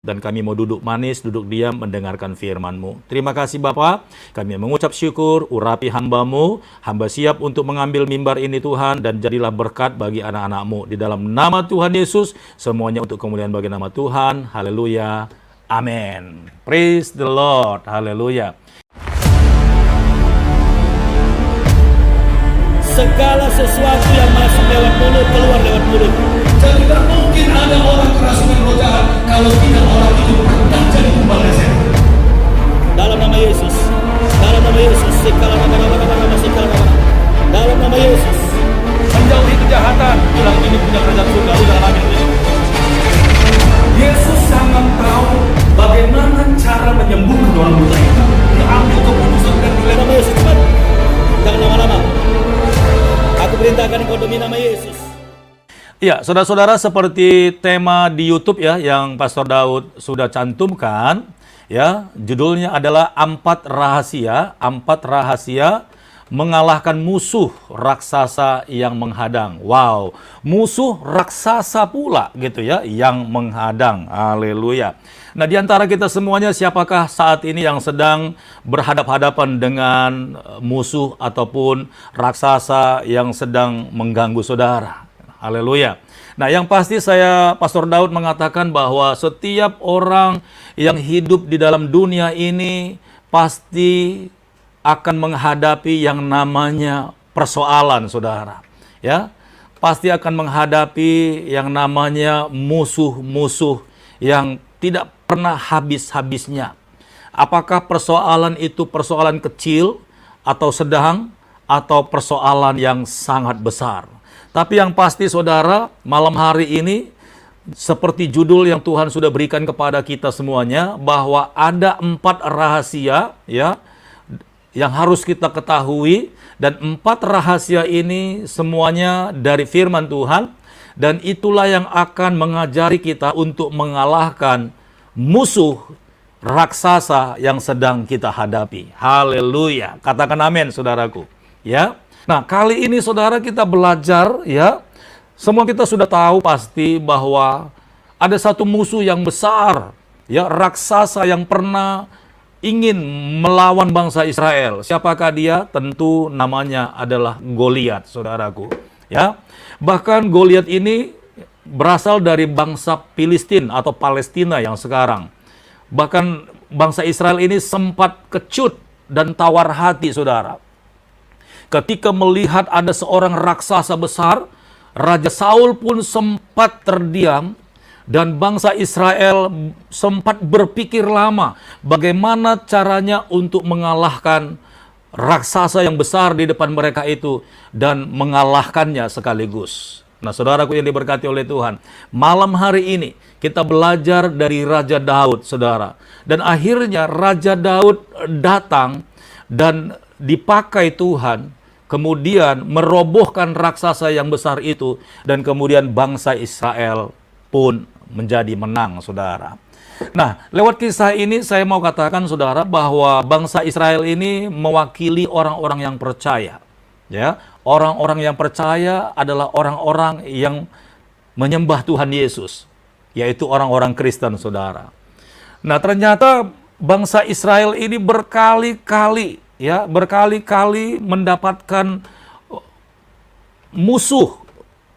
Dan kami mau duduk manis, duduk diam, mendengarkan firman-Mu. Terima kasih Bapa, kami mengucap syukur, urapi hamba-Mu, hamba siap untuk mengambil mimbar ini Tuhan, dan jadilah berkat bagi anak-anak-Mu. Di dalam nama Tuhan Yesus, semuanya untuk kemuliaan bagi nama Tuhan. Haleluya. Amin. Praise the Lord. Haleluya. Segala sesuatu yang masuk lewat mulut, keluar lewat mulut. Dan tidak mungkin ada orang kerasukan roh jahat kalau tidak orang itu pernah jadi tumbal reset. Dalam nama Yesus. Dalam nama Yesus. Dalam nama Yesus. Menjauhi kejahatan. Bilang ini punya kerajaan surga. Dalam amin. Yesus sangat tahu bagaimana cara menyembuhkan orang buta itu. Dia ambil keputusan dan Dalam nama Yesus. Cepat. Jangan lama-lama. Aku perintahkan engkau demi nama Yesus. Ya, saudara-saudara, seperti tema di YouTube ya yang Pastor Daud sudah cantumkan, ya, judulnya adalah 4 rahasia mengalahkan musuh raksasa yang menghadang. Wow, musuh raksasa pula gitu ya yang menghadang. Haleluya. Nah, di antara kita semuanya siapakah saat ini yang sedang berhadap-hadapan dengan musuh ataupun raksasa yang sedang mengganggu saudara? Haleluya. Nah, yang pasti Pastor Daud mengatakan bahwa setiap orang yang hidup di dalam dunia ini pasti akan menghadapi yang namanya persoalan, saudara. Ya, pasti akan menghadapi yang namanya musuh-musuh yang tidak pernah habis-habisnya. Apakah persoalan itu persoalan kecil atau sedang atau persoalan yang sangat besar? Tapi yang pasti saudara, malam hari ini seperti judul yang Tuhan sudah berikan kepada kita semuanya, bahwa ada 4 rahasia ya yang harus kita ketahui, dan 4 rahasia ini semuanya dari firman Tuhan, dan itulah yang akan mengajari kita untuk mengalahkan musuh raksasa yang sedang kita hadapi. Haleluya. Katakan amin, saudaraku. Ya. Nah, kali ini saudara kita belajar ya, semua kita sudah tahu pasti bahwa ada satu musuh yang besar, ya, raksasa yang pernah ingin melawan bangsa Israel. Siapakah dia? Tentu namanya adalah Goliat, saudaraku. Ya, bahkan Goliat ini berasal dari bangsa Filistin atau Palestina yang sekarang. Bahkan bangsa Israel ini sempat kecut dan tawar hati, saudara, ketika melihat ada seorang raksasa besar. Raja Saul pun sempat terdiam, dan bangsa Israel sempat berpikir lama bagaimana caranya untuk mengalahkan raksasa yang besar di depan mereka itu dan mengalahkannya sekaligus. Nah, saudaraku yang diberkati oleh Tuhan, malam hari ini kita belajar dari Raja Daud, saudara. Dan akhirnya Raja Daud datang dan dipakai Tuhan, kemudian merobohkan raksasa yang besar itu, dan kemudian bangsa Israel pun menjadi menang, saudara. Nah, lewat kisah ini saya mau katakan, saudara, bahwa bangsa Israel ini mewakili orang-orang yang percaya. Ya, orang-orang yang percaya adalah orang-orang yang menyembah Tuhan Yesus, yaitu orang-orang Kristen, saudara. Nah, ternyata bangsa Israel ini berkali-kali mendapatkan musuh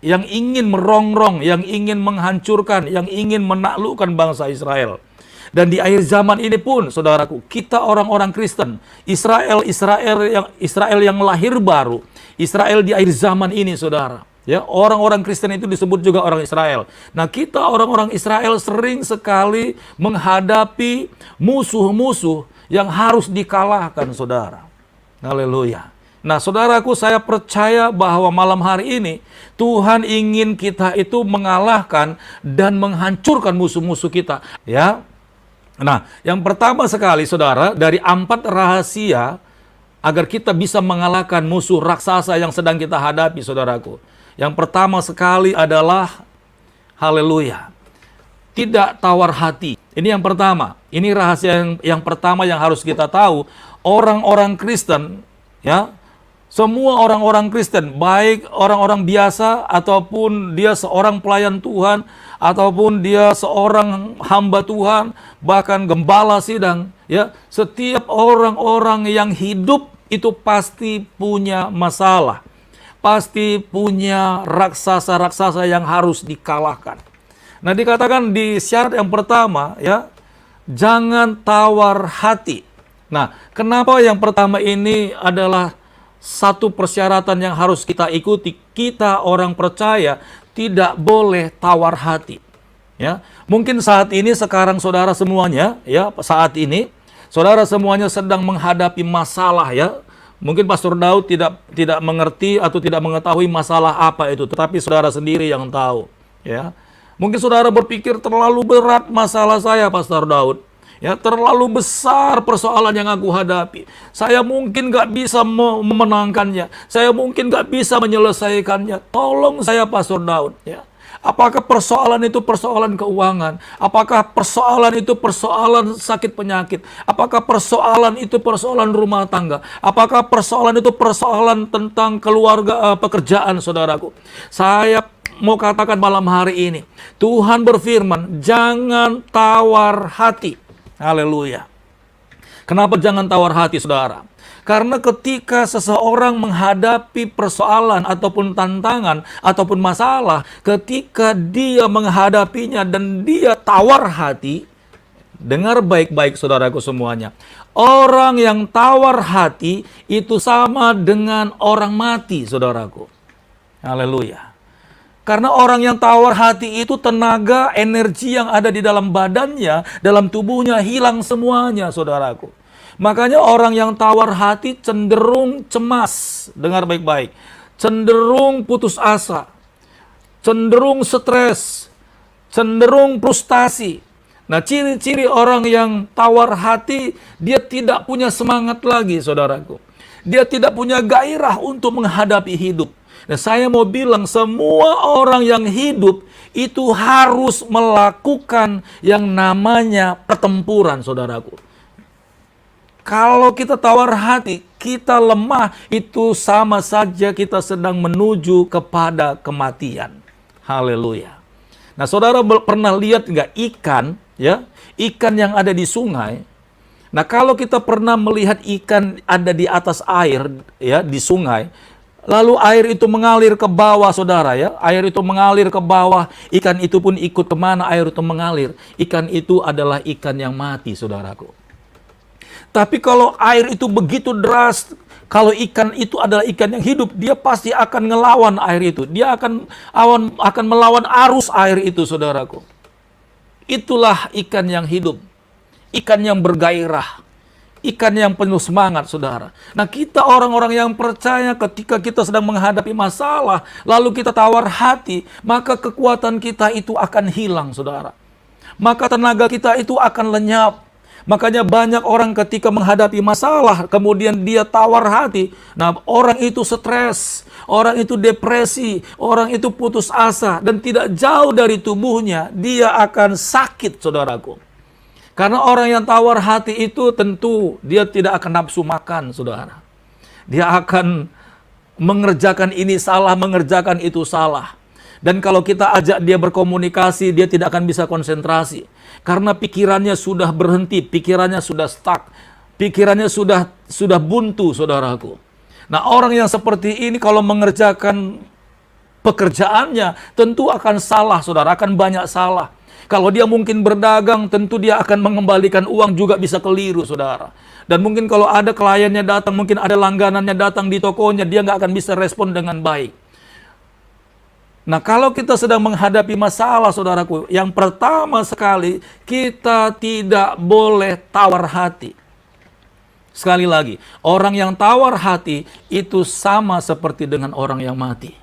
yang ingin merongrong, yang ingin menghancurkan, yang ingin menaklukkan bangsa Israel. Dan di akhir zaman ini pun, saudaraku, kita orang-orang Kristen, Israel yang lahir baru, Israel di akhir zaman ini, saudara. Ya, orang-orang Kristen itu disebut juga orang Israel. Nah, kita orang-orang Israel sering sekali menghadapi musuh-musuh yang harus dikalahkan, saudara. Haleluya. Nah, saudaraku, saya percaya bahwa malam hari ini Tuhan ingin kita itu mengalahkan dan menghancurkan musuh-musuh kita. Ya. Nah, yang pertama sekali, saudara, dari 4 rahasia agar kita bisa mengalahkan musuh raksasa yang sedang kita hadapi, saudaraku. Yang pertama sekali adalah, haleluya, tidak tawar hati. Ini yang pertama. Ini rahasia yang pertama yang harus kita tahu. Orang-orang Kristen, ya, Semua orang-orang Kristen, baik orang-orang biasa ataupun dia seorang pelayan Tuhan, ataupun dia seorang hamba Tuhan, bahkan gembala sidang, ya, setiap orang-orang yang hidup itu pasti punya masalah. Pasti punya raksasa-raksasa yang harus dikalahkan. Nah, dikatakan di syarat yang pertama, ya, jangan tawar hati. Nah, kenapa yang pertama ini adalah satu persyaratan yang harus kita ikuti? Kita orang percaya tidak boleh tawar hati. Ya, mungkin saat ini sekarang saudara semuanya, ya, saat ini saudara semuanya sedang menghadapi masalah, ya. Mungkin Pastor Daud tidak mengerti atau tidak mengetahui masalah apa itu, tetapi saudara sendiri yang tahu, ya. Mungkin saudara berpikir terlalu berat masalah saya, Pastor Daud. Ya, terlalu besar persoalan yang aku hadapi. Saya mungkin gak bisa memenangkannya. Saya mungkin gak bisa menyelesaikannya. Tolong saya, Pastor Daud. Ya. Apakah persoalan itu persoalan keuangan? Apakah persoalan itu persoalan sakit penyakit? Apakah persoalan itu persoalan rumah tangga? Apakah persoalan itu persoalan tentang keluarga, pekerjaan, saudaraku? Saya mau katakan malam hari ini, Tuhan berfirman, jangan tawar hati. Haleluya. Kenapa jangan tawar hati, saudara? Karena ketika seseorang menghadapi persoalan ataupun tantangan ataupun masalah, ketika dia menghadapinya dan dia tawar hati, dengar baik-baik saudaraku semuanya. Orang yang tawar hati itu sama dengan orang mati, saudaraku. Haleluya. Karena orang yang tawar hati itu tenaga, energi yang ada di dalam badannya, dalam tubuhnya hilang semuanya, saudaraku. Makanya orang yang tawar hati cenderung cemas, dengar baik-baik, cenderung putus asa, cenderung stres, cenderung frustasi. Nah, ciri-ciri orang yang tawar hati, dia tidak punya semangat lagi, saudaraku. Dia tidak punya gairah untuk menghadapi hidup. Nah, saya mau bilang semua orang yang hidup itu harus melakukan yang namanya pertempuran, saudaraku. Kalau kita tawar hati, kita lemah, itu sama saja kita sedang menuju kepada kematian. Haleluya. Nah, saudara pernah lihat nggak ikan, ya, ikan yang ada di sungai? Nah, kalau kita pernah melihat ikan ada di atas air, ya, di sungai, lalu air itu mengalir ke bawah, saudara, ya. Air itu mengalir ke bawah, ikan itu pun ikut kemana air itu mengalir. Ikan itu adalah ikan yang mati, saudaraku. Tapi kalau air itu begitu deras, kalau ikan itu adalah ikan yang hidup, dia pasti akan ngelawan air itu. Dia akan melawan arus air itu, saudaraku. Itulah ikan yang hidup. Ikan yang bergairah. Ikan yang penuh semangat, saudara. Nah, kita orang-orang yang percaya ketika kita sedang menghadapi masalah, lalu kita tawar hati, maka kekuatan kita itu akan hilang, saudara. Maka tenaga kita itu akan lenyap. Makanya banyak orang ketika menghadapi masalah, kemudian dia tawar hati. Nah, orang itu stres, orang itu depresi, orang itu putus asa, dan tidak jauh dari tubuhnya, dia akan sakit, saudaraku. Karena orang yang tawar hati itu tentu dia tidak akan nafsu makan, saudara. Dia akan mengerjakan ini salah, mengerjakan itu salah. Dan kalau kita ajak dia berkomunikasi, dia tidak akan bisa konsentrasi. Karena pikirannya sudah berhenti, pikirannya sudah stuck, pikirannya sudah buntu, saudaraku. Nah, orang yang seperti ini kalau mengerjakan pekerjaannya, tentu akan salah, saudara, akan banyak salah. Kalau dia mungkin berdagang, tentu dia akan mengembalikan uang juga bisa keliru, saudara. Dan mungkin kalau ada kliennya datang, mungkin ada langganannya datang di tokonya, dia nggak akan bisa respon dengan baik. Nah, kalau kita sedang menghadapi masalah, saudaraku, yang pertama sekali, kita tidak boleh tawar hati. Sekali lagi, orang yang tawar hati itu sama seperti dengan orang yang mati.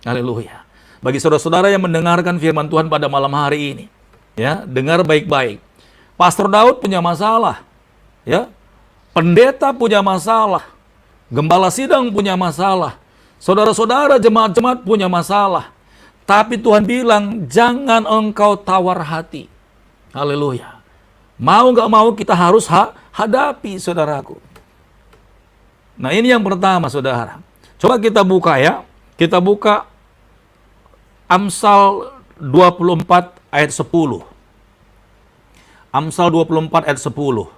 Haleluya. Bagi saudara-saudara yang mendengarkan firman Tuhan pada malam hari ini, ya, dengar baik-baik. Pastor Daud punya masalah, ya. Pendeta punya masalah. Gembala sidang punya masalah. Saudara-saudara jemaat-jemaat punya masalah. Tapi Tuhan bilang, jangan engkau tawar hati. Haleluya. Mau gak mau kita harus hadapi, saudaraku. Nah, ini yang pertama, saudara. Coba kita buka ya. Kita buka Amsal 24 ayat 10. Amsal 24 ayat 10.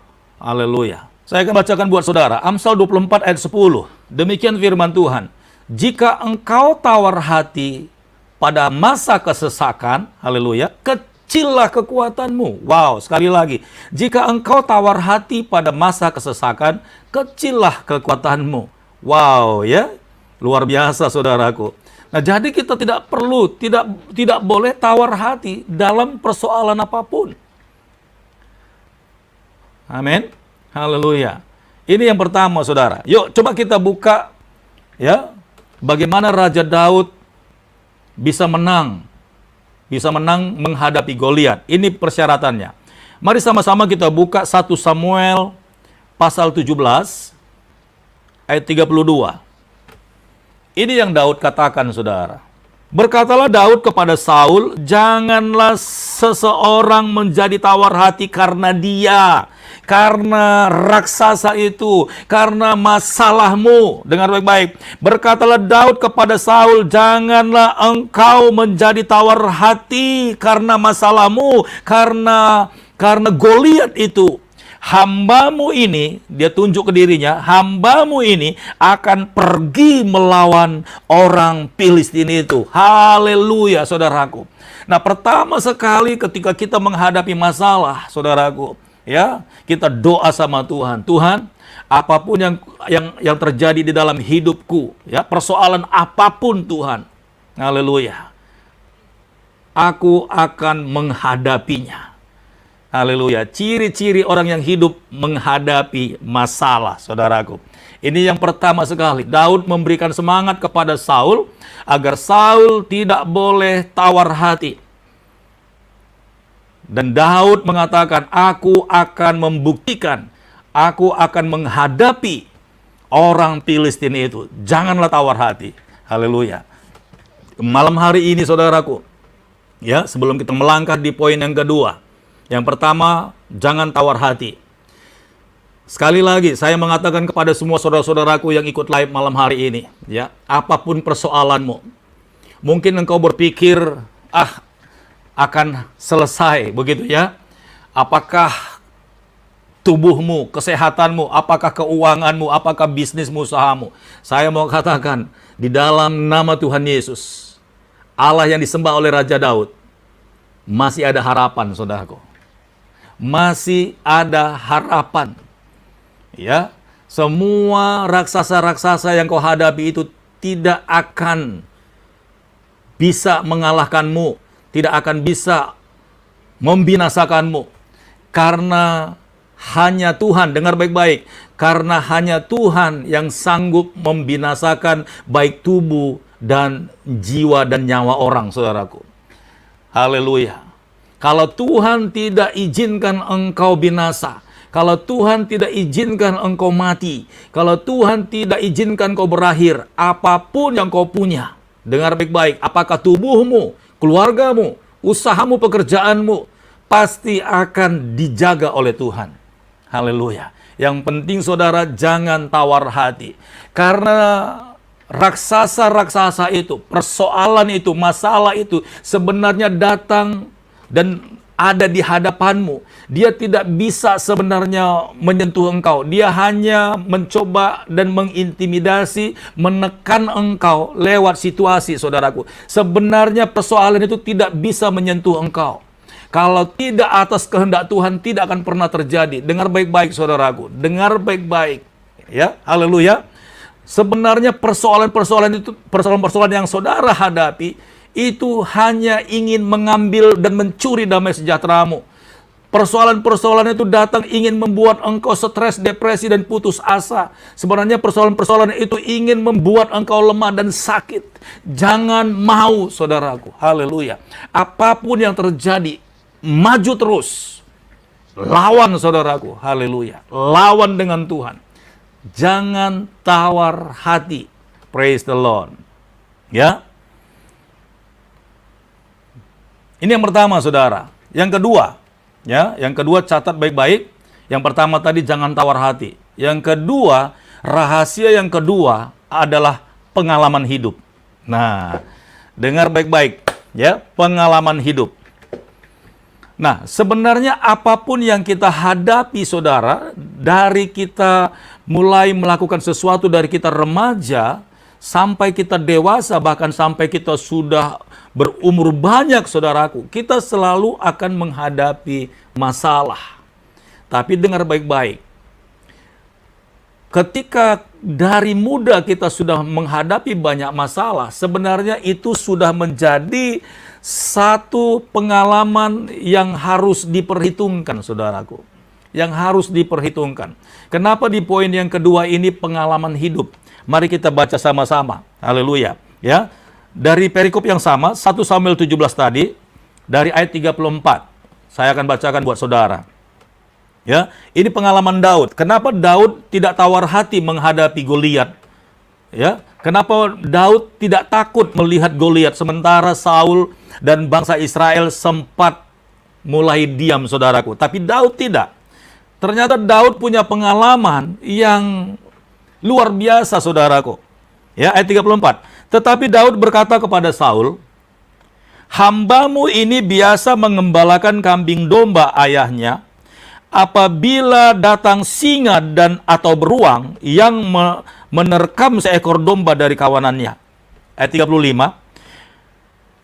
Haleluya. Saya akan bacakan buat saudara. Amsal 24 ayat 10. Demikian firman Tuhan. Jika engkau tawar hati pada masa kesesakan, haleluya, kecillah kekuatanmu. Wow, sekali lagi. Jika engkau tawar hati pada masa kesesakan, kecillah kekuatanmu. Wow, ya. Luar biasa, saudaraku. Nah, jadi kita tidak perlu, tidak boleh tawar hati dalam persoalan apapun. Amin. Haleluya. Ini yang pertama, saudara. Yuk, coba kita buka ya, bagaimana Raja Daud bisa menang menghadapi Goliat. Ini persyaratannya. Mari sama-sama kita buka 1 Samuel pasal 17 ayat 32. Ini yang Daud katakan, saudara. Berkatalah Daud kepada Saul, janganlah seseorang menjadi tawar hati karena dia, karena raksasa itu, karena masalahmu. Dengar baik-baik. Berkatalah Daud kepada Saul, janganlah engkau menjadi tawar hati karena masalahmu, karena Goliat itu. Hambamu ini, dia tunjuk ke dirinya, hambamu ini akan pergi melawan orang Filistin itu. Haleluya, saudaraku. Nah, pertama sekali ketika kita menghadapi masalah, saudaraku, ya, kita doa sama Tuhan. Tuhan, apapun yang terjadi di dalam hidupku, ya, persoalan apapun Tuhan, haleluya, aku akan menghadapinya. Haleluya. Ciri-ciri orang yang hidup menghadapi masalah, saudaraku. Ini yang pertama sekali. Daud memberikan semangat kepada Saul agar Saul tidak boleh tawar hati. Dan Daud mengatakan, aku akan membuktikan, aku akan menghadapi orang Filistin itu. Janganlah tawar hati. Haleluya. Malam hari ini, saudaraku, ya, sebelum kita melangkah di poin yang kedua. Yang pertama, jangan tawar hati. Sekali lagi, saya mengatakan kepada semua saudara-saudaraku yang ikut live malam hari ini, ya, apapun persoalanmu, mungkin engkau berpikir, akan selesai, begitu ya. Apakah tubuhmu, kesehatanmu, apakah keuanganmu, apakah bisnismu, usahamu. Saya mau katakan, di dalam nama Tuhan Yesus, Allah yang disembah oleh Raja Daud, masih ada harapan, saudaraku. Masih ada harapan. Ya, semua raksasa-raksasa yang kau hadapi itu tidak akan bisa mengalahkanmu, tidak akan bisa membinasakanmu. Karena hanya Tuhan, dengar baik-baik, karena hanya Tuhan yang sanggup membinasakan baik tubuh dan jiwa dan nyawa orang, saudaraku. Haleluya. Kalau Tuhan tidak izinkan engkau binasa, kalau Tuhan tidak izinkan engkau mati, kalau Tuhan tidak izinkan engkau berakhir, apapun yang kau punya, dengar baik-baik, apakah tubuhmu, keluargamu, usahamu, pekerjaanmu, pasti akan dijaga oleh Tuhan. Haleluya. Yang penting, saudara, jangan tawar hati. Karena raksasa-raksasa itu, persoalan itu, masalah itu sebenarnya datang dan ada di hadapanmu. Dia tidak bisa sebenarnya menyentuh engkau. Dia hanya mencoba dan mengintimidasi, menekan engkau lewat situasi, saudaraku. Sebenarnya persoalan itu tidak bisa menyentuh engkau. Kalau tidak atas kehendak Tuhan, tidak akan pernah terjadi. Dengar baik-baik, saudaraku. Dengar baik-baik. Ya, haleluya. Sebenarnya persoalan-persoalan itu, persoalan-persoalan yang saudara hadapi, itu hanya ingin mengambil dan mencuri damai sejahteramu. Persoalan-persoalan itu datang ingin membuat engkau stres, depresi, dan putus asa. Sebenarnya persoalan-persoalan itu ingin membuat engkau lemah dan sakit. Jangan mau, saudaraku. Haleluya. Apapun yang terjadi, maju terus. Lawan, saudaraku. Haleluya. Lawan dengan Tuhan. Jangan tawar hati. Praise the Lord. Ya. Ini yang pertama, saudara. Yang kedua, ya, yang kedua catat baik-baik. Yang pertama tadi jangan tawar hati. Yang kedua, Rahasia yang kedua adalah pengalaman hidup. Nah, dengar baik-baik ya, pengalaman hidup. Nah, sebenarnya apapun yang kita hadapi, saudara, dari kita mulai melakukan sesuatu dari kita remaja, sampai kita dewasa, bahkan sampai kita sudah berumur banyak, saudaraku, kita selalu akan menghadapi masalah. Tapi dengar baik-baik, ketika dari muda kita sudah menghadapi banyak masalah, sebenarnya itu sudah menjadi satu pengalaman yang harus diperhitungkan, saudaraku. Yang harus diperhitungkan. Kenapa di poin yang kedua ini pengalaman hidup? Mari kita baca sama-sama. Haleluya. Ya. Dari perikop yang sama, 1 Samuel 17 tadi, dari ayat 34. Saya akan bacakan buat saudara. Ya, ini pengalaman Daud. Kenapa Daud tidak tawar hati menghadapi Goliat? Ya, kenapa Daud tidak takut melihat Goliat sementara Saul dan bangsa Israel sempat mulai diam, saudaraku. Tapi Daud tidak. Ternyata Daud punya pengalaman yang luar biasa, saudaraku. Ya, ayat 34. Tetapi Daud berkata kepada Saul, "Hambamu ini biasa mengembalakan kambing domba ayahnya. Apabila datang singa dan atau beruang yang menerkam seekor domba dari kawanannya." Ayat 35.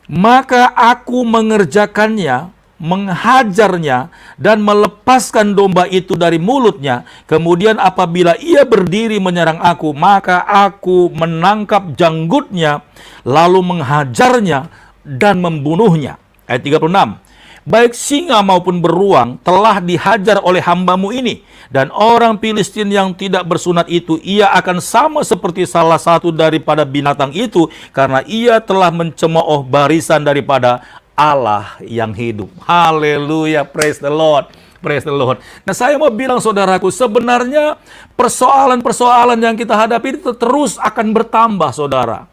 "Maka aku mengerjakannya, menghajarnya, dan melepaskan domba itu dari mulutnya. Kemudian apabila ia berdiri menyerang aku, maka aku menangkap janggutnya, lalu menghajarnya dan membunuhnya." Ayat 36. "Baik singa maupun beruang telah dihajar oleh hambamu ini, dan orang Filistin yang tidak bersunat itu, ia akan sama seperti salah satu daripada binatang itu, karena ia telah mencemooh barisan daripada Allah yang hidup." Haleluya, praise the Lord. Praise the Lord. Nah, saya mau bilang, saudaraku, sebenarnya persoalan-persoalan yang kita hadapi itu terus akan bertambah, saudara.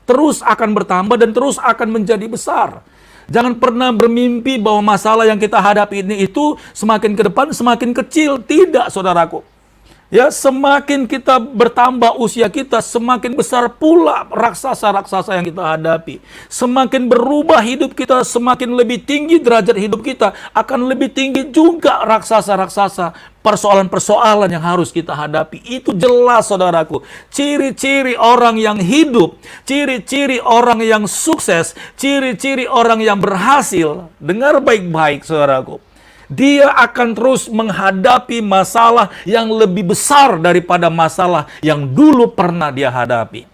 Terus akan bertambah dan terus akan menjadi besar. Jangan pernah bermimpi bahwa masalah yang kita hadapi ini itu semakin ke depan semakin kecil. Tidak, saudaraku. Ya, semakin kita bertambah usia kita, semakin besar pula raksasa-raksasa yang kita hadapi. Semakin berubah hidup kita, semakin lebih tinggi derajat hidup kita, akan lebih tinggi juga raksasa-raksasa, persoalan-persoalan yang harus kita hadapi. Itu jelas, saudaraku. Ciri-ciri orang yang hidup, ciri-ciri orang yang sukses, ciri-ciri orang yang berhasil. Dengar baik-baik, saudaraku. Dia akan terus menghadapi masalah yang lebih besar daripada masalah yang dulu pernah dia hadapi.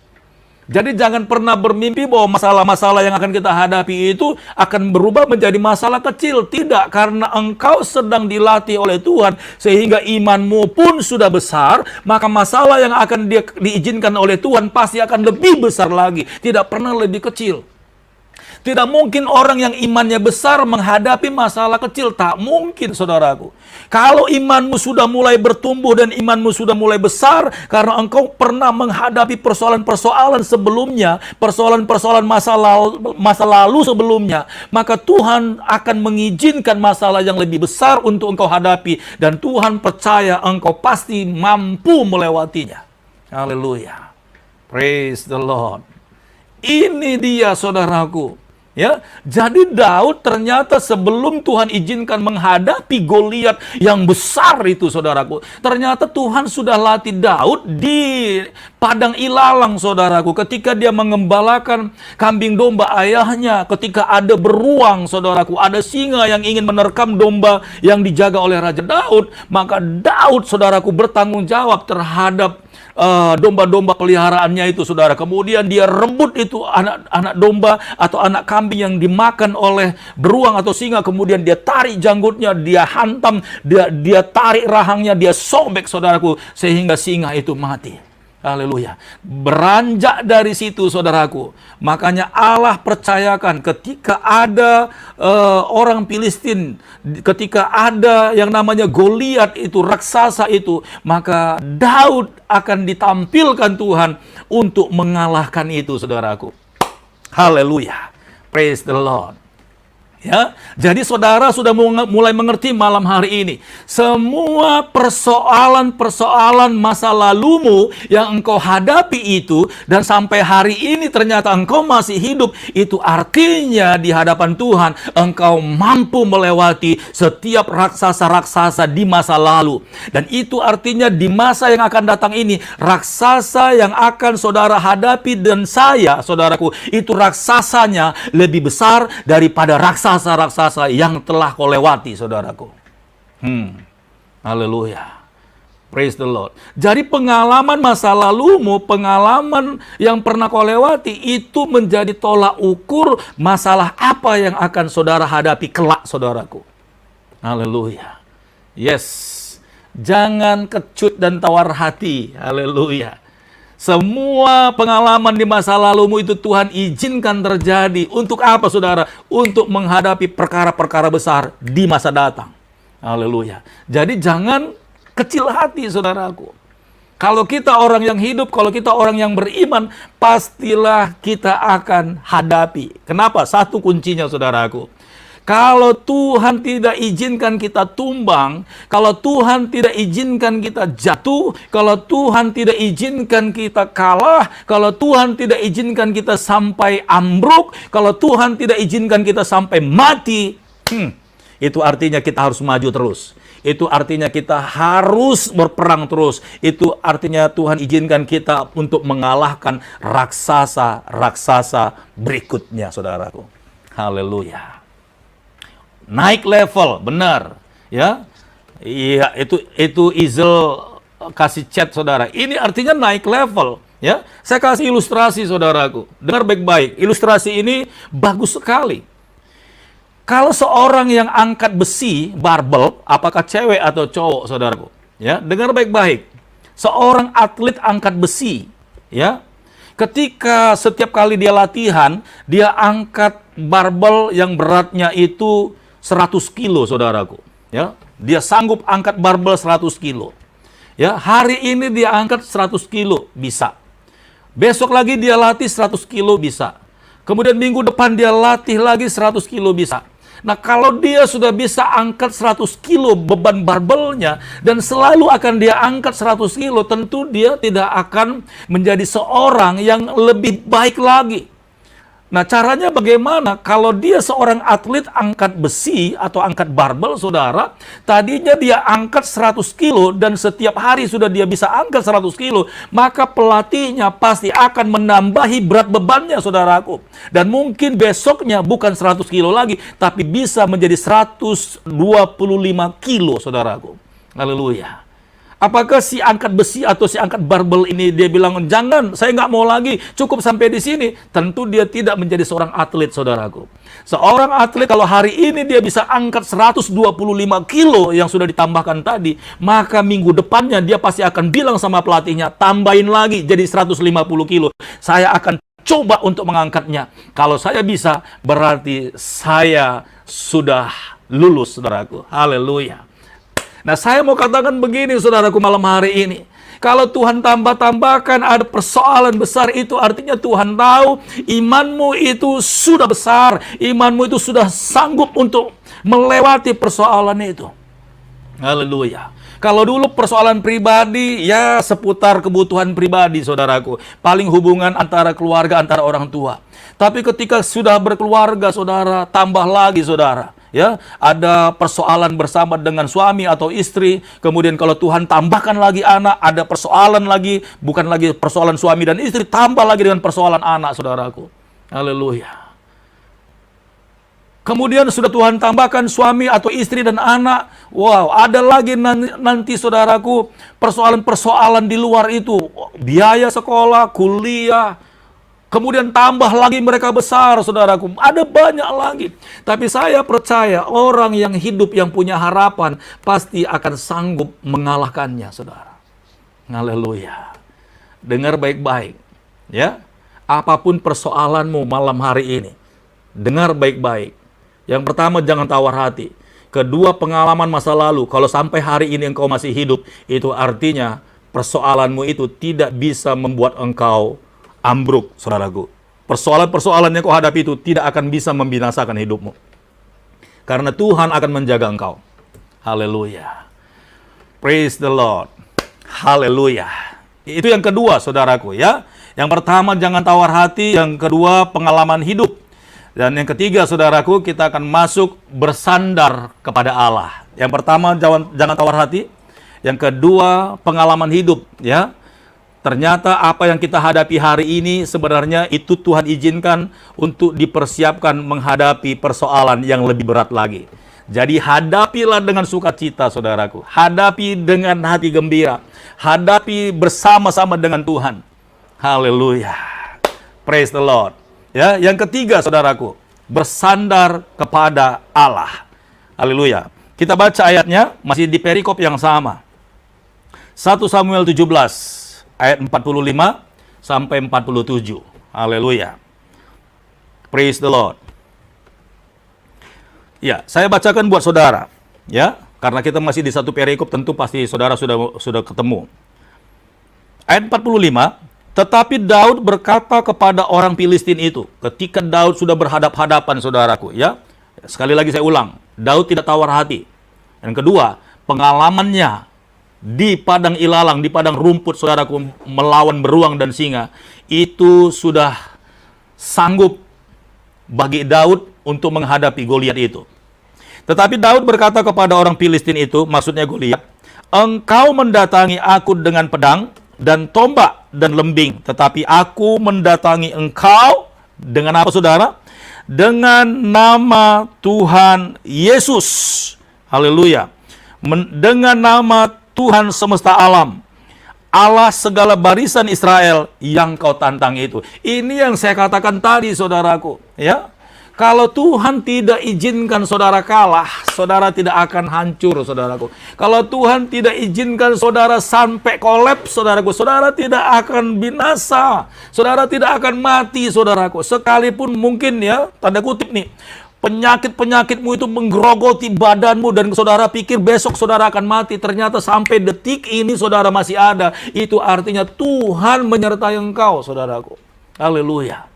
Jadi jangan pernah bermimpi bahwa masalah-masalah yang akan kita hadapi itu akan berubah menjadi masalah kecil. Tidak, karena engkau sedang dilatih oleh Tuhan sehingga imanmu pun sudah besar, maka masalah yang akan diizinkan oleh Tuhan pasti akan lebih besar lagi. Tidak pernah lebih kecil. Tidak mungkin orang yang imannya besar menghadapi masalah kecil. Tak mungkin, saudaraku. Kalau imanmu sudah mulai bertumbuh dan imanmu sudah mulai besar, karena engkau pernah menghadapi persoalan-persoalan sebelumnya, persoalan-persoalan masa lalu sebelumnya, maka Tuhan akan mengizinkan masalah yang lebih besar untuk engkau hadapi. Dan Tuhan percaya engkau pasti mampu melewatinya. Haleluya. Praise the Lord. Ini dia, saudaraku. Ya, jadi Daud ternyata sebelum Tuhan izinkan menghadapi Goliat yang besar itu, saudaraku, ternyata Tuhan sudah latih Daud di padang ilalang, saudaraku, ketika dia mengembalakan kambing domba ayahnya, ketika ada beruang, saudaraku, ada singa yang ingin menerkam domba yang dijaga oleh Raja Daud, maka Daud, saudaraku, bertanggung jawab terhadap domba-domba peliharaannya itu, saudara. Kemudian dia rebut itu anak domba atau anak kambing yang dimakan oleh beruang atau singa. Kemudian dia tarik janggutnya, dia hantam, dia tarik rahangnya, dia sobek, saudaraku, sehingga singa itu mati. Haleluya. Beranjak dari situ, saudaraku, makanya Allah percayakan ketika ada orang Filistin, ketika ada yang namanya Goliat itu, raksasa itu, maka Daud akan ditampilkan Tuhan untuk mengalahkan itu, saudaraku. Haleluya. Praise the Lord. Ya, jadi saudara sudah mulai mengerti malam hari ini. Semua persoalan-persoalan masa lalumu yang engkau hadapi itu, dan sampai hari ini ternyata engkau masih hidup, itu artinya di hadapan Tuhan engkau mampu melewati setiap raksasa-raksasa di masa lalu. Dan itu artinya di masa yang akan datang ini, raksasa yang akan saudara hadapi dan saya, saudaraku, itu raksasanya lebih besar daripada raksasa yang telah kau lewati, saudaraku. Haleluya. Praise the Lord. Jadi pengalaman masa lalumu, pengalaman yang pernah kau lewati, itu menjadi tolak ukur masalah apa yang akan saudara hadapi kelak, saudaraku. Haleluya. Yes. Jangan kecut dan tawar hati. Haleluya. Semua pengalaman di masa lalumu itu Tuhan izinkan terjadi. Untuk apa, saudara? Untuk menghadapi perkara-perkara besar di masa datang. Haleluya. Jadi jangan kecil hati, saudaraku. Kalau kita orang yang hidup, kalau kita orang yang beriman, pastilah kita akan hadapi. Kenapa? Satu kuncinya, saudaraku. Kalau Tuhan tidak izinkan kita tumbang, kalau Tuhan tidak izinkan kita jatuh, kalau Tuhan tidak izinkan kita kalah, kalau Tuhan tidak izinkan kita sampai ambruk, kalau Tuhan tidak izinkan kita sampai mati, itu artinya kita harus maju terus. Itu artinya kita harus berperang terus. Itu artinya Tuhan izinkan kita untuk mengalahkan raksasa-raksasa berikutnya, saudaraku. Haleluya. Naik level, benar, ya. Iya, itu Izel kasih chat, saudara. Ini artinya naik level, ya. Saya kasih ilustrasi, saudaraku. Dengar baik-baik. Ilustrasi ini bagus sekali. Kalau seorang yang angkat besi, barbel, apakah cewek atau cowok, saudaraku? Ya, dengar baik-baik. Seorang atlet angkat besi, ya. Ketika setiap kali dia latihan, dia angkat barbel yang beratnya itu 100 kilo, saudaraku. Ya, dia sanggup angkat barbel 100 kilo. Ya, hari ini dia angkat 100 kilo, bisa. Besok lagi dia latih 100 kilo, bisa. Kemudian minggu depan dia latih lagi 100 kilo, bisa. Nah, kalau dia sudah bisa angkat 100 kilo beban barbelnya, dan selalu akan dia angkat 100 kilo, tentu dia tidak akan menjadi seorang yang lebih baik lagi. Nah, caranya bagaimana? Kalau dia seorang atlet angkat besi atau angkat barbel, saudara, tadinya dia angkat 100 kilo dan setiap hari sudah dia bisa angkat 100 kilo, maka pelatihnya pasti akan menambahi berat bebannya, saudaraku. Dan mungkin besoknya bukan 100 kilo lagi, tapi bisa menjadi 125 kilo, saudaraku. Haleluya. Apakah si angkat besi atau si angkat barbel ini dia bilang, jangan, saya nggak mau lagi, cukup sampai di sini? Tentu dia tidak menjadi seorang atlet, saudaraku. Seorang atlet kalau hari ini dia bisa angkat 125 kilo yang sudah ditambahkan tadi, maka minggu depannya dia pasti akan bilang sama pelatihnya, tambahin lagi jadi 150 kilo. Saya akan coba untuk mengangkatnya. Kalau saya bisa, berarti saya sudah lulus, saudaraku. Haleluya. Nah, saya mau katakan begini, saudaraku, malam hari ini. Kalau Tuhan tambahkan ada persoalan besar, itu artinya Tuhan tahu imanmu itu sudah besar. Imanmu itu sudah sanggup untuk melewati persoalan itu. Haleluya. Kalau dulu persoalan pribadi, ya seputar kebutuhan pribadi, saudaraku. Paling hubungan antara keluarga, antara orang tua. Tapi ketika sudah berkeluarga, saudara, tambah lagi, saudara. Ya, ada persoalan bersama dengan suami atau istri. Kemudian kalau Tuhan tambahkan lagi anak, ada persoalan lagi, bukan lagi persoalan suami dan istri, tambah lagi dengan persoalan anak, saudaraku. Haleluya. Kemudian sudah Tuhan tambahkan suami atau istri dan anak. Wow, ada lagi nanti, saudaraku, persoalan-persoalan di luar itu. Biaya sekolah, kuliah. Kemudian tambah lagi mereka besar, saudaraku. Ada banyak lagi. Tapi saya percaya orang yang hidup, yang punya harapan, pasti akan sanggup mengalahkannya, saudara. Haleluya. Dengar baik-baik. Ya, apapun persoalanmu malam hari ini, dengar baik-baik. Yang pertama, jangan tawar hati. Kedua, pengalaman masa lalu. Kalau sampai hari ini engkau masih hidup, itu artinya persoalanmu itu tidak bisa membuat engkau ambruk, saudaraku. Persoalan-persoalan yang kau hadapi itu tidak akan bisa membinasakan hidupmu. karena Tuhan akan menjaga engkau. Haleluya. Praise the Lord. Haleluya. Itu yang kedua, saudaraku ya. Yang pertama, jangan tawar hati. Yang kedua, pengalaman hidup. Dan yang ketiga, saudaraku, kita akan masuk bersandar kepada Allah. Yang pertama, jangan tawar hati. Yang kedua, pengalaman hidup ya. Ternyata apa yang kita hadapi hari ini sebenarnya itu Tuhan izinkan untuk dipersiapkan menghadapi persoalan yang lebih berat lagi. Jadi hadapilah dengan sukacita, saudaraku. Hadapi dengan hati gembira. Hadapi bersama-sama dengan Tuhan. Haleluya. Praise the Lord. Ya, yang ketiga, saudaraku, bersandar kepada Allah. Haleluya. Kita baca ayatnya masih di perikop yang sama. 1 Samuel 17 ayat 45 sampai 47. Haleluya. Praise the Lord. Ya, saya bacakan buat saudara. Ya, karena kita masih di satu perikop, tentu pasti saudara sudah ketemu. Ayat 45, tetapi Daud berkata kepada orang Filistin itu, ketika Daud sudah berhadap-hadapan, saudaraku, ya. Sekali lagi saya ulang, Daud tidak tawar hati. Yang kedua, pengalamannya di padang ilalang, di padang rumput, saudaraku, melawan beruang dan singa, itu sudah sanggup bagi Daud untuk menghadapi Goliat itu. Tetapi Daud berkata kepada orang Filistin itu, maksudnya Goliat, engkau mendatangi aku dengan pedang dan tombak dan lembing, tetapi aku mendatangi engkau dengan apa, saudara? Dengan nama Tuhan Yesus. Haleluya. Dengan nama Tuhan semesta alam, Allah segala barisan Israel yang kau tantang itu. Ini yang saya katakan tadi, saudaraku. Ya, kalau Tuhan tidak izinkan saudara kalah, saudara tidak akan hancur, saudaraku. Kalau Tuhan tidak izinkan saudara sampai kolaps, saudaraku, saudara tidak akan binasa. Saudara tidak akan mati, saudaraku. Sekalipun mungkin ya, tanda kutip nih, penyakit-penyakitmu itu menggerogoti badanmu dan saudara pikir besok saudara akan mati. Ternyata sampai detik ini saudara masih ada. Itu artinya Tuhan menyertai engkau, saudaraku. Haleluya.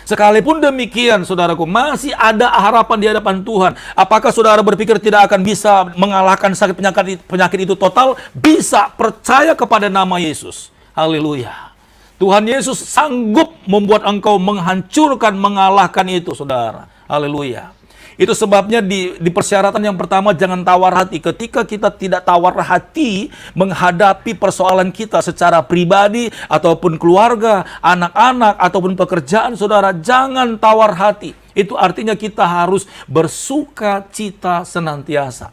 Sekalipun demikian, saudaraku, masih ada harapan di hadapan Tuhan. Apakah saudara berpikir tidak akan bisa mengalahkan sakit penyakit itu total? Bisa. Percaya kepada nama Yesus. Haleluya. Tuhan Yesus sanggup membuat engkau menghancurkan, mengalahkan itu, saudara. Haleluya. Itu sebabnya di persyaratan yang pertama, jangan tawar hati. Ketika kita tidak tawar hati menghadapi persoalan kita secara pribadi ataupun keluarga, anak-anak ataupun pekerjaan, saudara, jangan tawar hati. Itu artinya kita harus bersuka cita senantiasa.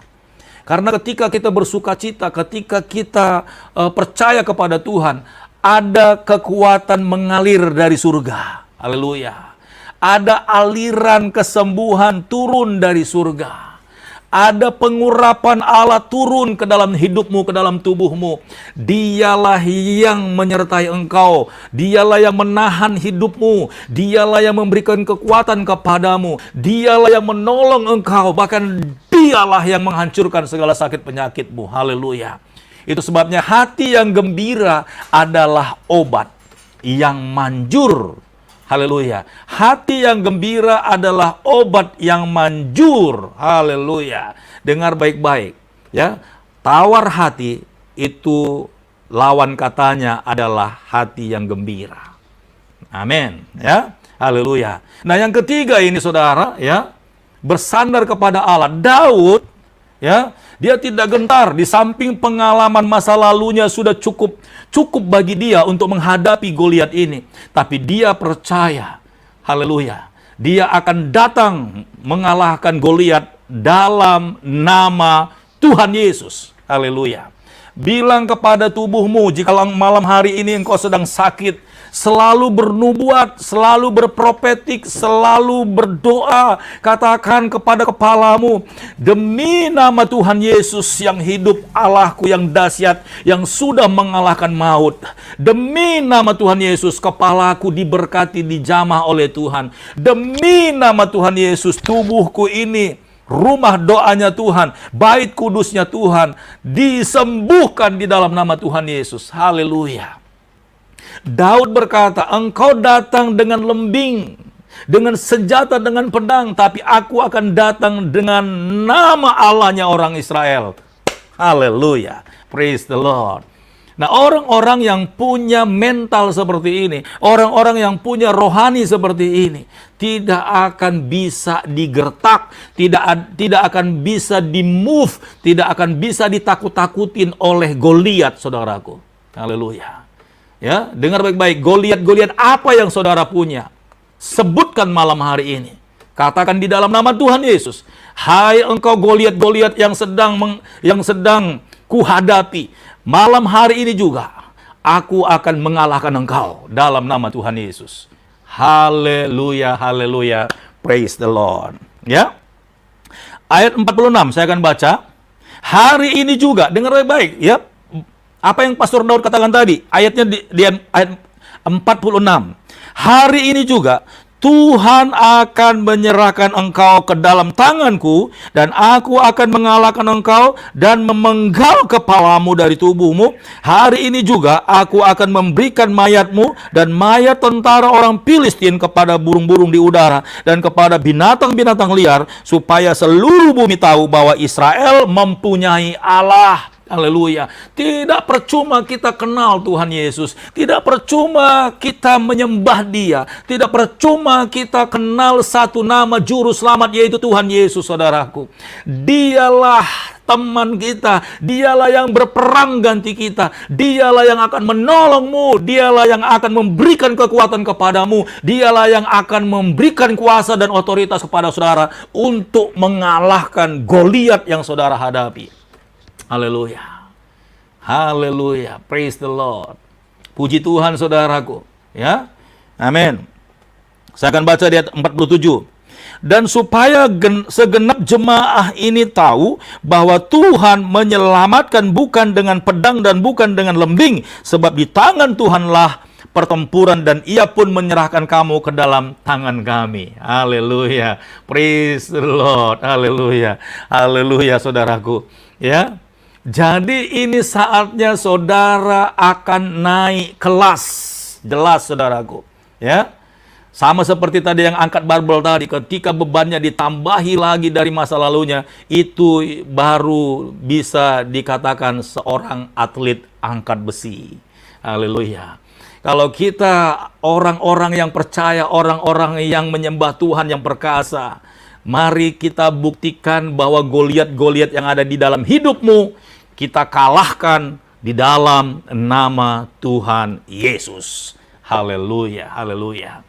Karena ketika kita bersuka cita, ketika kita percaya kepada Tuhan, ada kekuatan mengalir dari surga. Haleluya. Ada aliran kesembuhan turun dari surga. Ada pengurapan Allah turun ke dalam hidupmu, ke dalam tubuhmu. Dialah yang menyertai engkau. Dialah yang menahan hidupmu. Dialah yang memberikan kekuatan kepadamu. Dialah yang menolong engkau. Bahkan dialah yang menghancurkan segala sakit penyakitmu. Haleluya. Itu sebabnya hati yang gembira adalah obat yang manjur. Haleluya. Hati yang gembira adalah obat yang manjur. Haleluya. Dengar baik-baik, ya. Tawar hati itu lawan katanya adalah hati yang gembira. Amin, ya. Haleluya. Nah, yang ketiga ini, saudara, ya, bersandar kepada Allah. Daud, ya, dia tidak gentar. Di samping pengalaman masa lalunya sudah cukup bagi dia untuk menghadapi Goliat ini. Tapi dia percaya, haleluya, dia akan datang mengalahkan Goliat dalam nama Tuhan Yesus. Haleluya. Bilang kepada tubuhmu, jika malam hari ini engkau sedang sakit, selalu bernubuat, selalu berprofetik, selalu berdoa. Katakan kepada kepalamu, demi nama Tuhan Yesus yang hidup, Allahku yang dahsyat, yang sudah mengalahkan maut. Demi nama Tuhan Yesus, kepalaku diberkati, dijamah oleh Tuhan. Demi nama Tuhan Yesus, tubuhku ini, rumah doanya Tuhan, bait kudusnya Tuhan, disembuhkan di dalam nama Tuhan Yesus. Haleluya. Daud berkata, engkau datang dengan lembing, dengan senjata, dengan pedang, tapi aku akan datang dengan nama Allahnya orang Israel. Haleluya. Praise the Lord. Nah, orang-orang yang punya mental seperti ini, orang-orang yang punya rohani seperti ini, tidak akan bisa digertak, tidak akan bisa di-move, tidak akan bisa ditakut-takutin oleh Goliat, saudaraku. Haleluya. Ya, dengar baik-baik, Goliat apa yang saudara punya? Sebutkan malam hari ini. Katakan di dalam nama Tuhan Yesus, hai engkau Goliat yang sedang kuhadapi, malam hari ini juga aku akan mengalahkan engkau dalam nama Tuhan Yesus. Haleluya, haleluya. Praise the Lord. Ya. Ayat 46 saya akan baca. Hari ini juga, dengar baik-baik ya. Apa yang Pastor Daud katakan tadi, ayatnya di ayat 46. Hari ini juga Tuhan akan menyerahkan engkau ke dalam tanganku, dan aku akan mengalahkan engkau dan memenggal kepalamu dari tubuhmu. Hari ini juga aku akan memberikan mayatmu dan mayat tentara orang Filistin kepada burung-burung di udara dan kepada binatang-binatang liar, supaya seluruh bumi tahu bahwa Israel mempunyai Allah. Haleluya. Tidak percuma kita kenal Tuhan Yesus. Tidak percuma kita menyembah Dia. Tidak percuma kita kenal satu nama juru selamat, yaitu Tuhan Yesus, saudaraku. Dialah teman kita. Dialah yang berperang ganti kita. Dialah yang akan menolongmu. Dialah yang akan memberikan kekuatan kepadamu. Dialah yang akan memberikan kuasa dan otoritas kepada saudara untuk mengalahkan Goliat yang saudara hadapi. Haleluya. Haleluya. Praise the Lord. Puji Tuhan, saudaraku. Ya. Amin. Saya akan baca di ayat 47. Dan supaya segenap jemaah ini tahu bahwa Tuhan menyelamatkan bukan dengan pedang dan bukan dengan lembing, sebab di tangan Tuhanlah pertempuran, dan Ia pun menyerahkan kamu ke dalam tangan kami. Haleluya. Praise the Lord. Haleluya. Haleluya, saudaraku. Ya. Jadi ini saatnya saudara akan naik kelas. Jelas, saudaraku. Ya. Sama seperti tadi yang angkat barbel tadi, ketika bebannya ditambahi lagi dari masa lalunya, itu baru bisa dikatakan seorang atlet angkat besi. Haleluya. Kalau kita orang-orang yang percaya, orang-orang yang menyembah Tuhan yang perkasa, mari kita buktikan bahwa Goliat-Goliat yang ada di dalam hidupmu, kita kalahkan di dalam nama Tuhan Yesus. Haleluya, haleluya.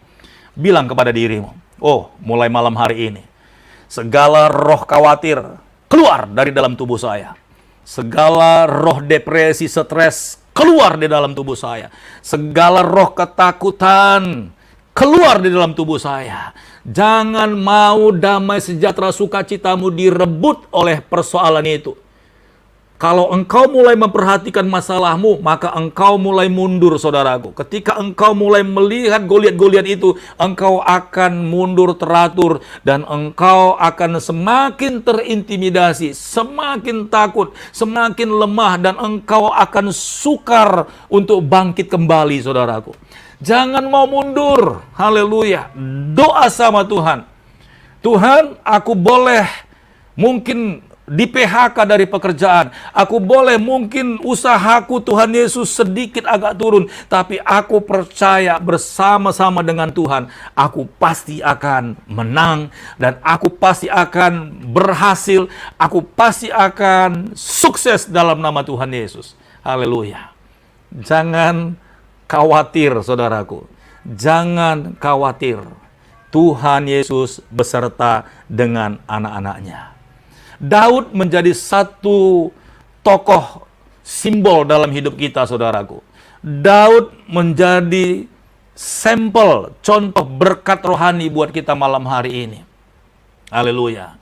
Bilang kepada dirimu, oh, mulai malam hari ini, segala roh khawatir keluar dari dalam tubuh saya. Segala roh depresi, stres keluar di dalam tubuh saya. Segala roh ketakutan keluar di dalam tubuh saya. Jangan mau damai sejahtera sukacitamu direbut oleh persoalan itu. Kalau engkau mulai memperhatikan masalahmu, maka engkau mulai mundur, saudaraku. Ketika engkau mulai melihat Goliat-Goliat itu, engkau akan mundur teratur, dan engkau akan semakin terintimidasi, semakin takut, semakin lemah, dan engkau akan sukar untuk bangkit kembali, saudaraku. Jangan mau mundur. Haleluya. Doa sama Tuhan. Tuhan, aku boleh mungkin di PHK dari pekerjaan. Aku boleh mungkin usahaku, Tuhan Yesus, sedikit agak turun. Tapi aku percaya bersama-sama dengan Tuhan, aku pasti akan menang. Dan aku pasti akan berhasil. Aku pasti akan sukses dalam nama Tuhan Yesus. Haleluya. Jangan khawatir, saudaraku. Jangan khawatir. Tuhan Yesus beserta dengan anak-anaknya. Daud menjadi satu tokoh simbol dalam hidup kita, saudaraku. Daud menjadi sampel, contoh berkat rohani buat kita malam hari ini. Haleluya.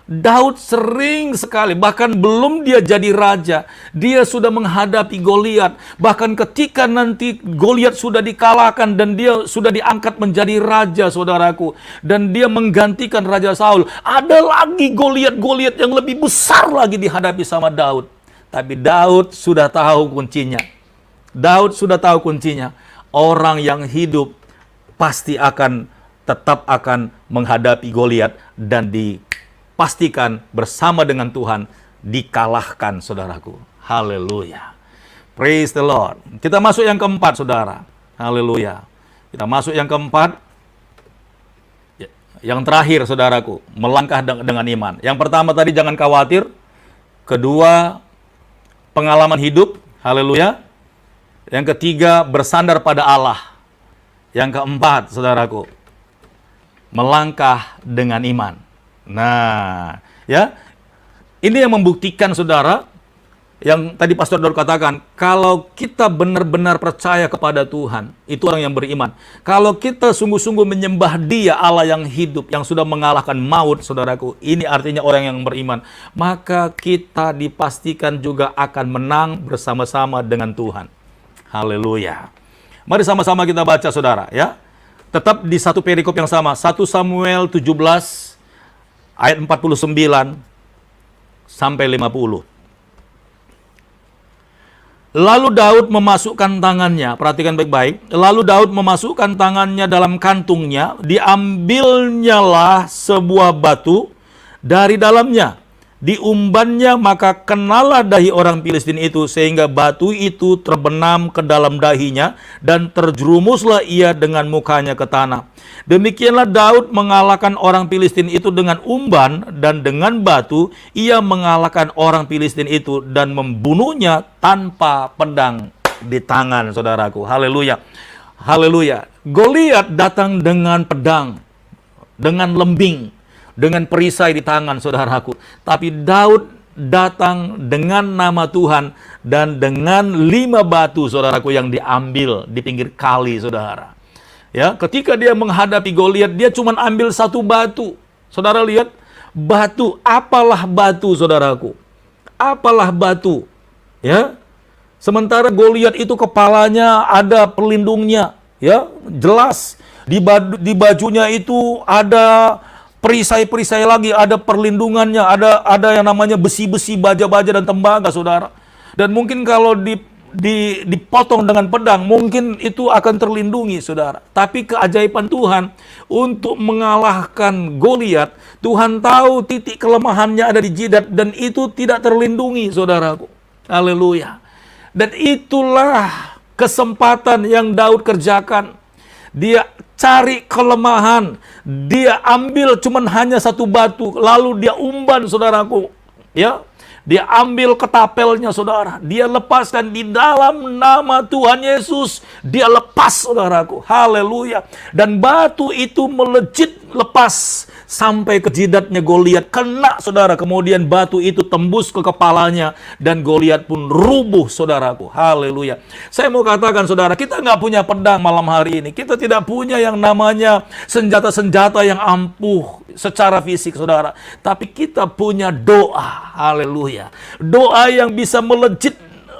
Daud sering sekali, bahkan belum dia jadi raja, dia sudah menghadapi Goliat. Bahkan ketika nanti Goliat sudah dikalahkan dan dia sudah diangkat menjadi raja, saudaraku, dan dia menggantikan Raja Saul, ada lagi Goliat-Goliat yang lebih besar lagi dihadapi sama Daud. Tapi Daud sudah tahu kuncinya. Daud sudah tahu kuncinya. Orang yang hidup pasti akan tetap akan menghadapi Goliat dan dipastikan bersama dengan Tuhan dikalahkan, saudaraku. Haleluya. Praise the Lord. Kita masuk yang keempat, saudara. Haleluya. Kita masuk yang keempat. Yang terakhir, saudaraku, melangkah dengan iman. Yang pertama tadi jangan khawatir. Kedua, pengalaman hidup. Haleluya. Yang ketiga, bersandar pada Allah. Yang keempat, saudaraku, melangkah dengan iman. Nah, ya, ini yang membuktikan, saudara, yang tadi Pastor Daud katakan, kalau kita benar-benar percaya kepada Tuhan, itu orang yang beriman. Kalau kita sungguh-sungguh menyembah Dia, Allah yang hidup, yang sudah mengalahkan maut, saudaraku, ini artinya orang yang beriman. Maka kita dipastikan juga akan menang bersama-sama dengan Tuhan. Haleluya. Mari sama-sama kita baca, saudara, ya. Tetap di satu perikop yang sama, 1 Samuel 17 ayat 49 sampai 50. Lalu Daud memasukkan tangannya, perhatikan baik-baik. Lalu Daud memasukkan tangannya dalam kantungnya, diambilnyalah sebuah batu dari dalamnya, diumbannya, maka kenalah dahi orang Filistin itu, sehingga batu itu terbenam ke dalam dahinya, dan terjerumuslah ia dengan mukanya ke tanah. Demikianlah Daud mengalahkan orang Filistin itu dengan umban, dan dengan batu ia mengalahkan orang Filistin itu dan membunuhnya tanpa pedang di tangan, saudaraku. Haleluya. Haleluya. Goliat datang dengan pedang, dengan lembing, dengan perisai di tangan, saudaraku. Tapi Daud datang dengan nama Tuhan dan dengan 5 batu, saudaraku, yang diambil di pinggir kali, saudara. Ya, ketika dia menghadapi Goliat, dia cuma ambil 1 batu. Saudara lihat, batu, apalah batu, saudaraku? Apalah batu? Ya. Sementara Goliat itu kepalanya ada pelindungnya, ya, jelas. Di bajunya itu ada perisai-perisai lagi, ada perlindungannya, ada yang namanya besi-besi, baja-baja dan tembaga, saudara. Dan mungkin kalau dipotong dengan pedang, mungkin itu akan terlindungi, saudara. Tapi keajaiban Tuhan untuk mengalahkan Goliat, Tuhan tahu titik kelemahannya ada di jidat dan itu tidak terlindungi, saudaraku. Haleluya. Dan itulah kesempatan yang Daud kerjakan. Dia cari kelemahan, dia ambil cuman hanya 1 batu, lalu dia umban, saudaraku. Ya, dia ambil ketapelnya, saudara. Dia lepaskan di dalam nama Tuhan Yesus. Dia lepas, saudaraku. Haleluya. Dan batu itu melejit lepas sampai ke jidatnya Goliat. Kena, saudara. Kemudian batu itu tembus ke kepalanya. Dan Goliat pun rubuh, saudaraku. Haleluya. Saya mau katakan, saudara, kita nggak punya pedang malam hari ini. Kita tidak punya yang namanya senjata-senjata yang ampuh secara fisik, saudara. Tapi kita punya doa. Haleluya. Doa yang bisa melejit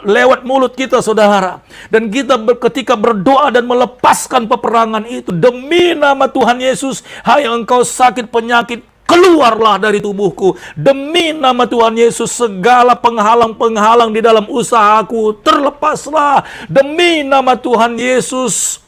lewat mulut kita, saudara. Dan kita ketika berdoa dan melepaskan peperangan itu demi nama Tuhan Yesus, hai engkau sakit penyakit, keluarlah dari tubuhku. Demi nama Tuhan Yesus, segala penghalang-penghalang di dalam usahaku terlepaslah. Demi nama Tuhan Yesus,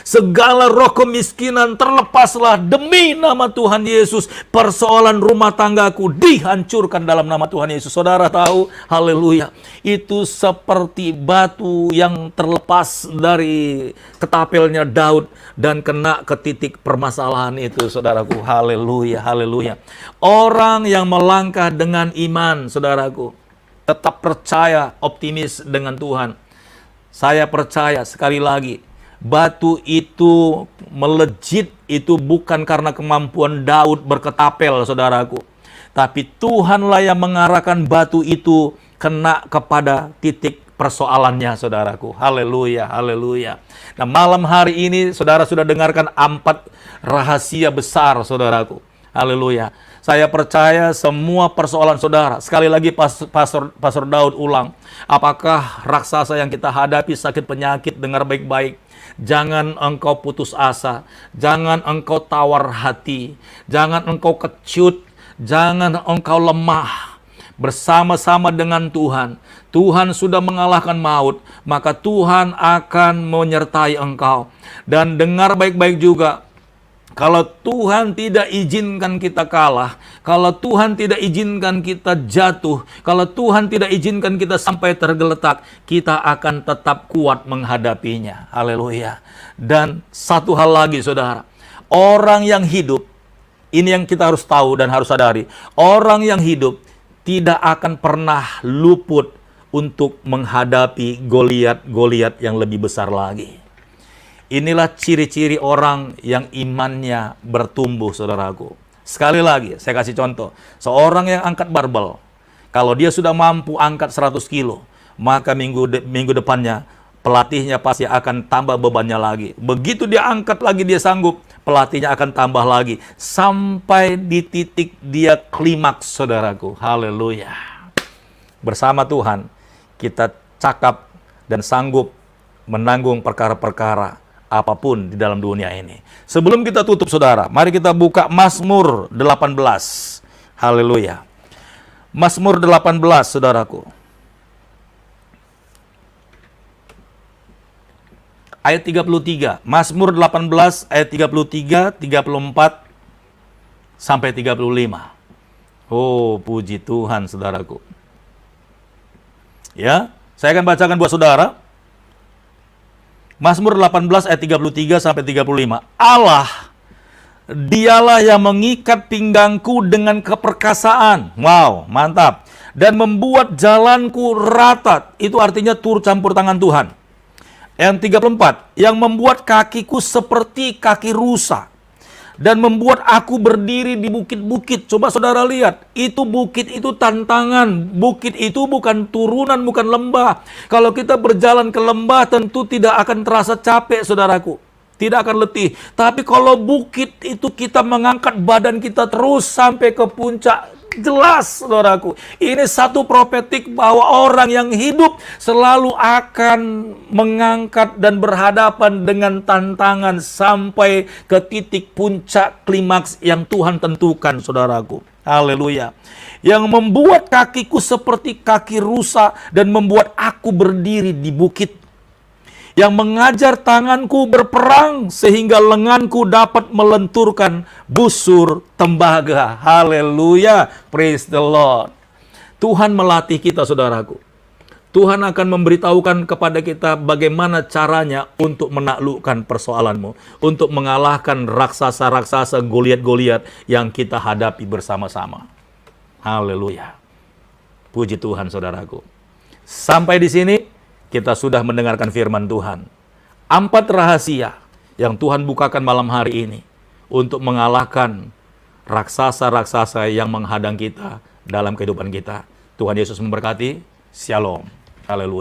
segala roh kemiskinan terlepaslah. Demi nama Tuhan Yesus, persoalan rumah tanggaku dihancurkan dalam nama Tuhan Yesus. Saudara tahu, haleluya, itu seperti batu yang terlepas dari ketapelnya Daud dan kena ke titik permasalahan itu, saudaraku. Haleluya, haleluya. Orang yang melangkah dengan iman, saudaraku, tetap percaya, optimis dengan Tuhan. Saya percaya, sekali lagi, batu itu melejit itu bukan karena kemampuan Daud berketapel, saudaraku. Tapi Tuhanlah yang mengarahkan batu itu kena kepada titik persoalannya, saudaraku. Haleluya, haleluya. Nah, malam hari ini saudara sudah dengarkan 4 rahasia besar, saudaraku. Haleluya. Saya percaya semua persoalan saudara, sekali lagi Pastor Daud ulang, apakah raksasa yang kita hadapi sakit penyakit, dengar baik-baik. Jangan engkau putus asa, jangan engkau tawar hati, jangan engkau kecut, jangan engkau lemah. Bersama-sama dengan Tuhan, Tuhan sudah mengalahkan maut, maka Tuhan akan menyertai engkau. Dan dengar baik-baik juga, Kalau Tuhan tidak izinkan kita kalah, kalau Tuhan tidak izinkan kita jatuh, kalau Tuhan tidak izinkan kita sampai tergeletak, kita akan tetap kuat menghadapinya. Haleluya. Dan satu hal lagi, saudara, orang yang hidup, ini yang kita harus tahu dan harus sadari, orang yang hidup tidak akan pernah luput untuk menghadapi Goliat yang lebih besar lagi. Inilah ciri-ciri orang yang imannya bertumbuh, saudaraku. Sekali lagi, saya kasih contoh. Seorang yang angkat barbel, kalau dia sudah mampu angkat 100 kilo, maka minggu depannya pelatihnya pasti akan tambah bebannya lagi. Begitu dia angkat lagi, dia sanggup, pelatihnya akan tambah lagi. Sampai di titik dia klimaks, saudaraku. Haleluya. Bersama Tuhan, kita cakap dan sanggup menanggung perkara-perkara apapun di dalam dunia ini. Sebelum kita tutup, saudara, mari kita buka Mazmur 18. Haleluya. Mazmur 18, saudaraku. Ayat 33. Mazmur 18 ayat 33, 34 sampai 35. Oh, puji Tuhan, saudaraku. Ya, saya akan bacakan buat saudara. Mazmur 18 ayat 33 sampai 35. Allah, dialah yang mengikat pinggangku dengan keperkasaan. Wow, mantap. Dan membuat jalanku rata. Itu artinya turut campur tangan Tuhan. Yang 34, yang membuat kakiku seperti kaki rusa. Dan membuat aku berdiri di bukit-bukit. Coba saudara lihat, itu bukit itu tantangan. Bukit itu bukan turunan, bukan lembah. Kalau kita berjalan ke lembah tentu tidak akan terasa capek, saudaraku. Tidak akan letih. Tapi kalau bukit itu kita mengangkat badan kita terus sampai ke puncak. Jelas, saudaraku. Ini satu profetik bahwa orang yang hidup selalu akan mengangkat dan berhadapan dengan tantangan sampai ke titik puncak klimaks yang Tuhan tentukan, saudaraku. Haleluya. Yang membuat kakiku seperti kaki rusa dan membuat aku berdiri di bukit. Yang mengajar tanganku berperang sehingga lenganku dapat melenturkan busur tembaga. Haleluya. Praise the Lord. Tuhan melatih kita, saudaraku. Tuhan akan memberitahukan kepada kita bagaimana caranya untuk menaklukkan persoalanmu. Untuk mengalahkan raksasa-raksasa, Goliat-Goliat yang kita hadapi bersama-sama. Haleluya. Puji Tuhan, saudaraku. Sampai di sini kita sudah mendengarkan firman Tuhan. 4 rahasia yang Tuhan bukakan malam hari ini untuk mengalahkan raksasa-raksasa yang menghadang kita dalam kehidupan kita. Tuhan Yesus memberkati. Shalom. Haleluya.